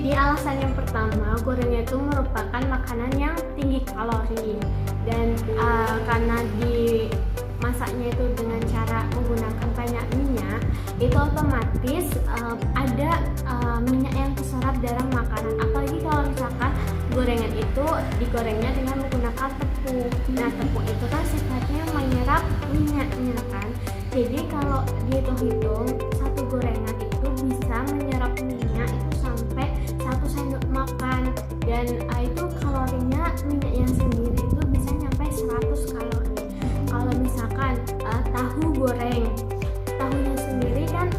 Jadi alasan yang pertama, gorengan itu merupakan makanan yang tinggi kalori, dan karena dimasaknya itu dengan cara menggunakan banyak minyak, itu otomatis ada minyak yang terserap dalam makanan. Apalagi kalau misalkan gorengan itu digorengnya dengan menggunakan tepung. Nah, tepung itu kan sifatnya menyerap minyaknya kan. Jadi kalau dihitung-hitung, satu gorengan itu bisa menyerap minyak itu sampai 1 sendok makan, dan itu kalorinya minyaknya sendiri itu bisa nyampe 100 kalori. Kalau misalkan tahu goreng, tahunya sendiri kan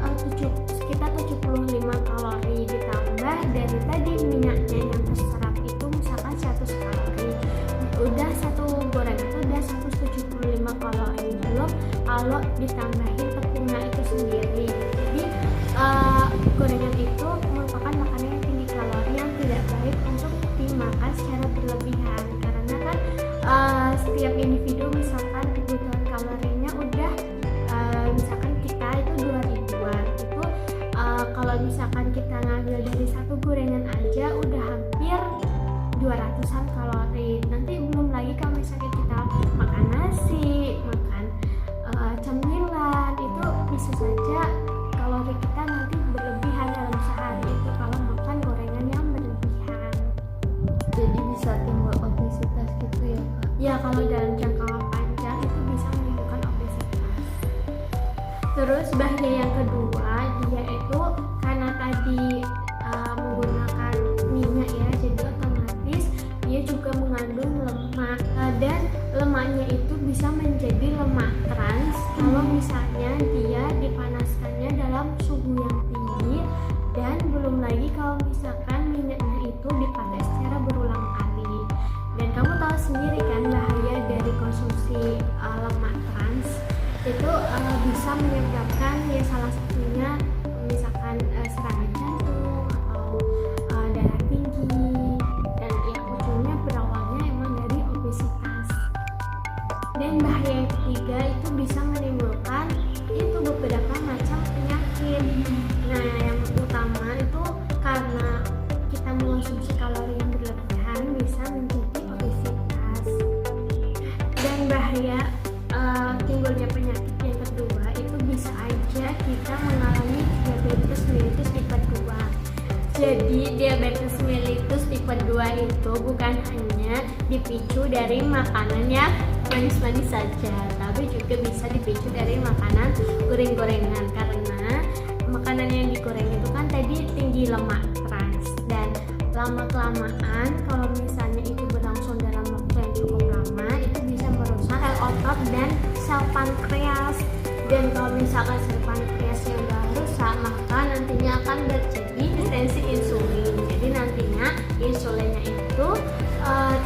sekitar 75 kalori, ditambah dari tadi minyaknya yang terserap itu misalkan 100 kalori, udah satu goreng itu udah 175 kalori, belum kalau ditambahin tepungnya itu sendiri. Jadi gorengan itu merupakan makanan yang tinggi kalori yang tidak baik untuk dimakan secara berlebihan, karena kan setiap individu misalkan kebutuhan kalorinya udah misalkan kita itu 2000-an, itu kalau misalkan kita ngambil dari satu gorengan aja udah hampir 200-an kalori. Nanti belum lagi kalau misalkan kita makan nasi, makan cemilan, itu bisa saja kalori kita nanti berlebihan dalam sehari itu kalau makan gorengan yang berlebihan. Jadi bisa timbul obesitas gitu ya Kak? Ya, kalau dalam jangka panjang itu bisa menimbulkan obesitas. Terus bahaya yang kedua, dia itu karena tadi menggunakan minyak ya, jadi otomatis dia juga mengandung lemak, dan lemaknya itu bisa menjadi lemak trans kalau misalnya dia dipanaskannya dalam suhu yang tinggi, dan belum lagi kalau misalkan minyaknya itu dipakai secara berulang kali. Dan kamu tahu sendiri kan bahaya dari konsumsi lemak trans itu bisa menyebabkan ya salah satunya misalkan serangan jantung atau darah tinggi, dan yang ujungnya berawalnya emang dari obesitas. Dan bahaya yang ketiga itu bisa menimbulkan itu beberapa macam penyakit. Nah, yang utama itu karena kita mengonsumsi kalori yang berlebihan bisa menjadi obesitas. Dan bahaya timbulnya penyakit yang kedua itu bisa aja kita mengalami diabetes mellitus tipe 2. Jadi diabetes mellitus tipe 2 itu bukan hanya dipicu dari makanan yang manis-manis saja, tapi juga bisa dipicu dari makanan goreng-gorengan, karena makanan yang digoreng itu kan tadi tinggi lemak trans, dan lama-kelamaan kalau misalnya itu berlangsung dalam waktu yang cukup lama itu bisa merusak sel otot dan sel pankreas. Dan kalau misalkan sel pankreasnya udah rusak, maka nantinya akan terjadi resistensi insulin. Jadi nantinya insulinnya itu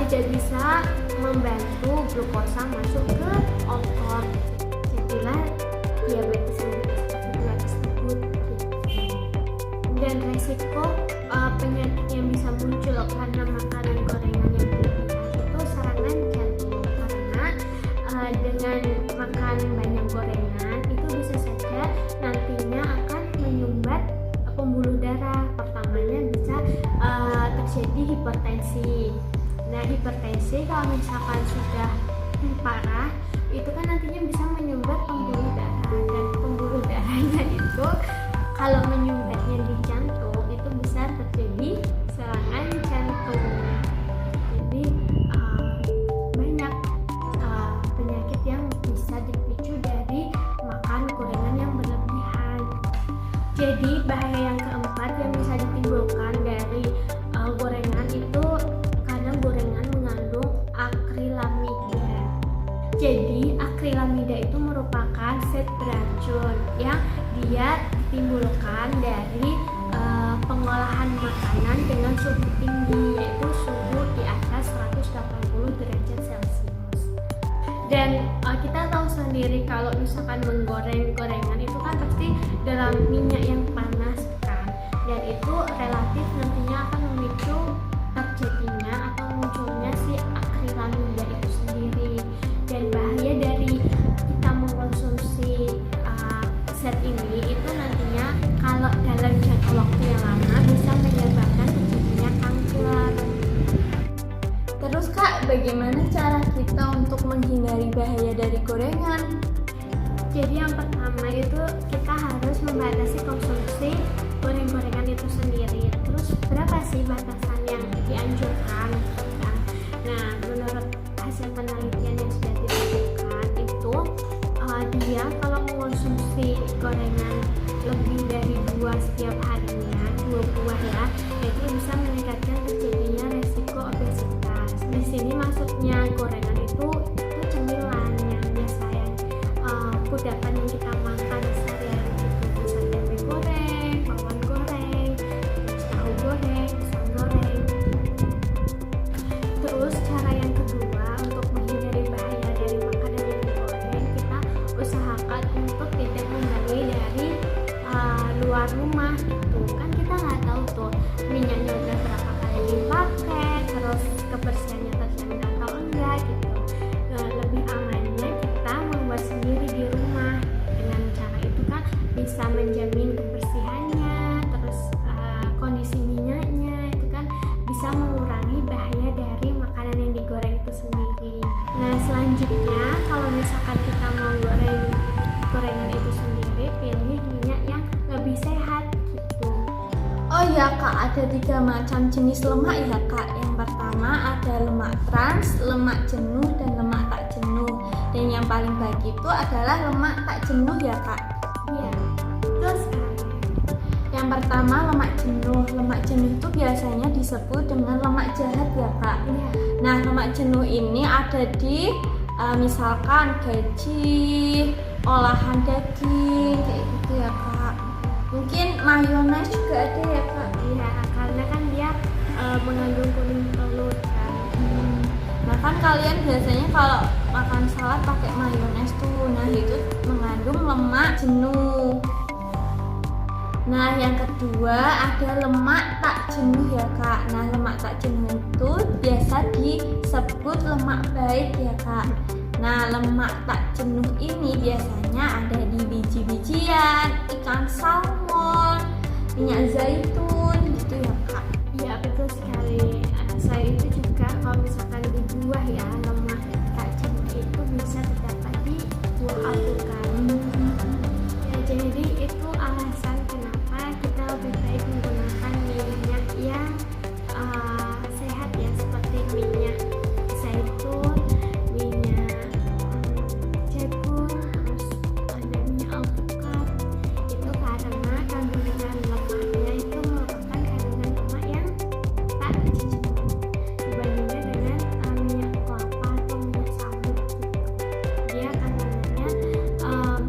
tidak bisa membantu glukosa masuk ke otot. Jadilah diabetes tersebut. Dan resiko penyakit yang bisa muncul karena makanan gorengan yang berlebihan itu serangan jantung, karena dengan makan banyak gorengan itu bisa saja nantinya akan menyumbat pembuluh darah. Pertamanya bisa terjadi hipertensi. Nah, hipertensi kalau misalkan sudah parah itu kan nantinya bisa menyumbat pembuluh darah, dan pembuluh darahnya itu kalau menyumbatnya di jantung itu bisa terjadi serangan jantung. Jadi banyak penyakit yang bisa dipicu dari makan gorengan yang berlebihan. Jadi bahaya yang keempat yang bisa ditimbulkan dari gorengan itu karena gorengan mengandung akrilamida. Jadi akrilamida itu merupakan zat beracun yang dia ditimbulkan dari pengolahan makanan dengan suhu tinggi, yaitu suhu di atas 180 derajat Celcius. Dan kita tahu sendiri kalau misalkan menggoreng gorengan itu kan pasti dalam minyak yang panas kan, dan itu relatif nantinya akan memicu terjadinya atau munculnya si akrilamida itu sendiri. Dan bahaya dari kita mengkonsumsi zat ini itu nantinya kalau dalam jangka waktu yang lama bisa menyebabkan terjadinya bagaimana cara kita untuk menghindari bahaya dari gorengan? Jadi yang pertama itu kita harus membatasi konsumsi goreng-gorengan itu sendiri. Terus berapa sih batasan yang dianjurkan? Nah, menurut hasil penelitian yang sudah dilakukan itu dia kalau mengonsumsi gorengan lebih dari 2 setiap harinya, 2 buah ya, itu bisa meningkatkan terjadinya resiko obesitas. Di sini maksudnya gorengan itu cemilan yang biasa yang kudapan yang kita makan sehari-hari itu, bisa tempe goreng, bawang goreng, terus tahu goreng, pisang goreng. Terus cara yang kedua untuk menghindari bahaya dari makanan yang digoreng, kita usahakan untuk tidak membeli dari luar rumah gitu. Kan kita nggak tahu tuh minyaknya udah berapa kali dipakai, terus kebersihannya terjamin atau enggak gitu. Lebih amannya kita membuat sendiri di rumah. Dengan cara itu kan bisa menjamin kebersihannya, terus kondisi minyaknya itu kan bisa mengurangi bahaya dari makanan yang digoreng itu sendiri. Nah, selanjutnya kalau misalkan kita mau goreng gorengan itu sendiri, pilih minyak yang lebih sehat gitu. Oh ya Kak, ada 3 macam jenis lemak ya Kak. Yang pertama ada lemak trans, lemak jenuh, dan lemak tak jenuh. Dan yang paling baik itu adalah lemak tak jenuh ya Kak. Iya, betul sekali. Yang pertama lemak jenuh. Lemak jenuh itu biasanya disebut dengan lemak jahat ya Kak. Iya. Nah, lemak jenuh ini ada di misalkan gaji, olahan daging kayak gitu ya Kak. Mungkin mayones juga ada ya Kak. Iya, karena kan dia mengandung kuning telur kan. Nah kan kalian biasanya kalau makan salad pakai mayones tuh, nah itu mengandung lemak jenuh. Nah yang kedua ada lemak tak jenuh ya Kak. Nah lemak tak jenuh itu biasa disebut lemak baik ya Kak. Nah lemak tak jenuh ini biasanya ada di biji-bijian, ikan salmon, minyak zaitun gitu ya Kak. Iya, betul sekali. Selain itu juga kalau misalkan di buah ya, lemak tak jenuh itu bisa terdapat di buah alpukat. Ya, jadi itu alasan kenapa kita lebih baik menggunakan minyak yang sehat ya, seperti minyak zaitun, minyak jagung, terus ada minyak alpukat. Itu karena kandungan lemaknya itu merupakan kandungan lemak yang tak jenuh dibandingkan dengan minyak kelapa atau minyak sawit gitu. Dia kandungannya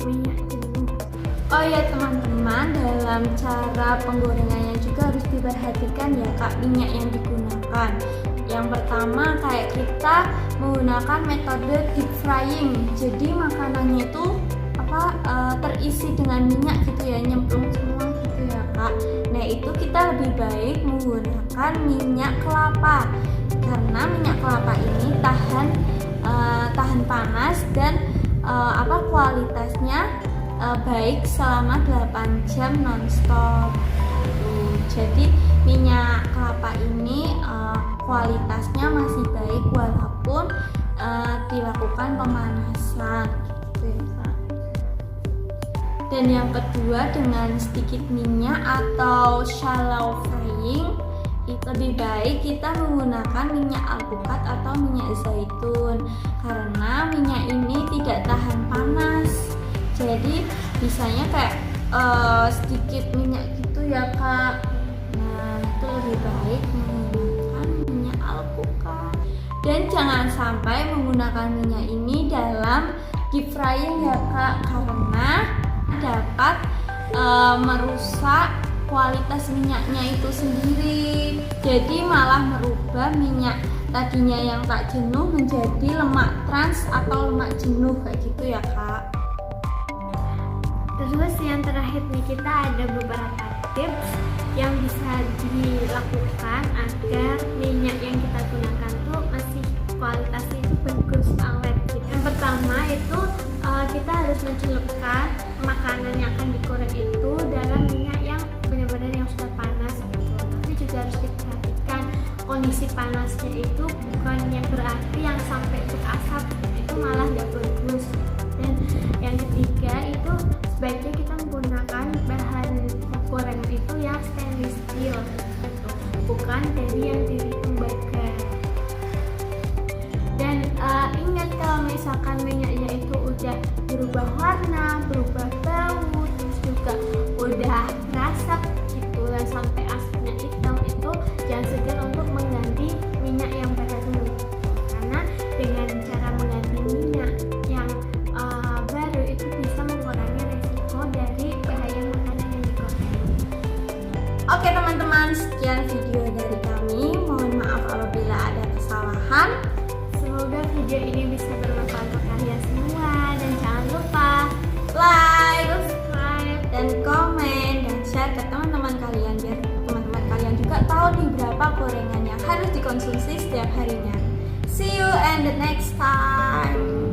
minyak jenuh. Oh ya teman-teman, dalam cara penggorengannya juga harus diperhatikan ya Kak minyak yang digunakan. Yang pertama kayak kita menggunakan metode deep frying. Jadi makanannya itu terisi dengan minyak gitu ya, nyemplung semua gitu ya Kak. Nah itu kita lebih baik menggunakan minyak kelapa karena minyak kelapa ini tahan panas dan kualitasnya baik selama 8 jam nonstop. Jadi minyak kelapa ini kualitasnya masih baik walaupun dilakukan pemanasan gitu ya Kak. Dan yang kedua dengan sedikit minyak atau shallow frying, lebih baik kita menggunakan minyak alpukat atau minyak zaitun karena minyak ini tidak tahan panas. Jadi bisanya kayak sedikit minyak gitu ya Kak. Nah itu lebih baik menggunakan minyak alpukat. Dan jangan sampai menggunakan minyak ini dalam deep frying ya Kak, karena dapat merusak kualitas minyaknya itu sendiri. Jadi malah merubah minyak tadinya yang tak jenuh menjadi lemak trans atau lemak jenuh kayak gitu ya Kak. Terus yang terakhir nih, kita ada beberapa tips yang bisa dilakukan agar minyak yang kita gunakan tuh masih kualitasnya itu bagus, awet gitu. Yang pertama itu kita harus mencelupkan makanan yang akan digoreng itu dalam minyak yang benar-benar yang sudah panas gitu. Tapi juga harus diperhatikan kondisi panasnya itu bukan yang berarti yang sampai berasap, itu malah nggak bagus. Dan yang ketiga itu sebaiknya kita menggunakan bahan goreng itu yang stainless steel gitu, bukan dari yang dari tembaga. Dan ingat kalau misalkan minyaknya itu udah berubah warna, berubah bau, terus juga udah berasap gitu dan sampai asapnya hitam, itu jangan segan untuk mengganti minyak yang baru. Karena dengan cara mengganti minyak yang baru itu bisa mengurangi resiko dari bahaya makanan yang digoreng. Oke teman-teman, sekian video dari kami. Mohon maaf apabila ada kesalahan. Semoga video ini bisa bermanfaat untuk kalian semua, dan jangan lupa Like subscribe. dan komen dan share ke teman-teman kalian biar teman-teman kalian juga tahu nih berapa gorengan yang harus dikonsumsi setiap harinya. See you and the next time.